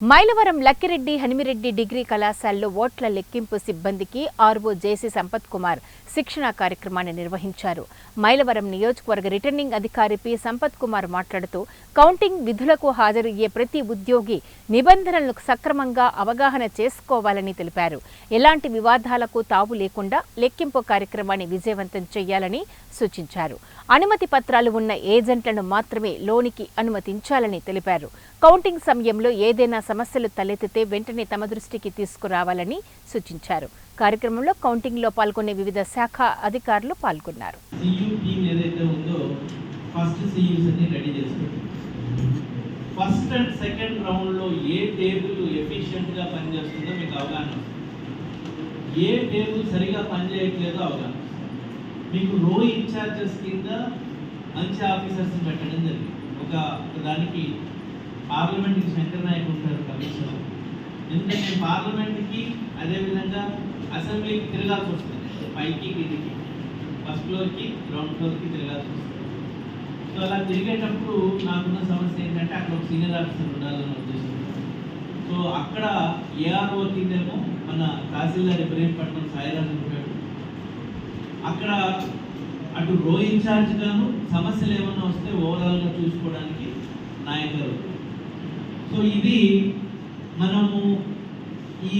Mylavaram Lakkireddy Hanimireddy degree కళాశాలలో ఓట్ల లెక్కింపు సిబ్బందికి ఆర్వో జేసీ సంపత్ కుమార్ శిక్షణా కార్యక్రమాన్ని నిర్వహించారు. మైలవరం నియోజకవర్గ రిటర్నింగ్ అధికారి పి సంపత్ కుమార్ మాట్లాడుతూ కౌంటింగ్ విధులకు హాజరయ్యే ప్రతి ఉద్యోగి నిబంధనలను సక్రమంగా అవగాహన చేసుకోవాలని తెలిపారు. ఎలాంటి వివాదాలకు తావు లేకుండా లెక్కింపు కార్యక్రమాన్ని విజయవంతం చేయాలని సూచించారు. అనుమతి పత్రాలు ఉన్న ఏజెంట్లను మాత్రమే లోనికి అనుమతించాలని తెలిపారు. కౌంటింగ్ సమయంలో ఏదైనా సమస్యలు తలెత్తితే వెంటనే తమ దృష్టికి తీసుకురావాలని సూచించారు. కార్యక్రమంలో కౌంటింగ్ లో పాల్గొనే వివిధ శాఖ అధికారులు పాల్గొన్నారు. ఫస్ట్ అండ్ సెకండ్ రౌండ్ లో ఏ టేబుల్ ఎఫిషియెంట్ గా పనిచేస్తుందో మీకు అవగాహన, ఏ టేబుల్ సరిగా పనిచేయట్లేదో అవగాహన. మీకు రో ఇన్ఛార్జెస్ కింద మంచి ఆఫీసర్స్ పెట్టడం జరిగింది. ఒక దానికి పార్లమెంట్కి శంకర్ నాయక్ ఉంటారు కమిషనర్. ఎందుకంటే పార్లమెంట్కి అదేవిధంగా అసెంబ్లీకి తిరగాల్సి వస్తుంది, పైకి కిందికి, ఫస్ట్ ఫ్లోర్కి గ్రౌండ్ ఫ్లోర్కి తిరగాల్సి వస్తుంది. సో అలా తిరిగేటప్పుడు నాకున్న సమస్య ఏంటంటే అక్కడ ఒక సీనియర్ ఆఫీసర్ ఉండాలన్న ఉద్దేశం. సో అక్కడ ఏఆర్ఓ కిందేమో మన తహసీల్దార్ ఇబ్రహీంపట్నం సాయిరాజు ఉంటాడు. అక్కడ అటు రో ఇన్ఛార్జ్ గాను సమస్యలు ఏమన్నా వస్తే ఓవరాల్గా చూసుకోవడానికి నాయకులు. సో ఇది మనము ఈ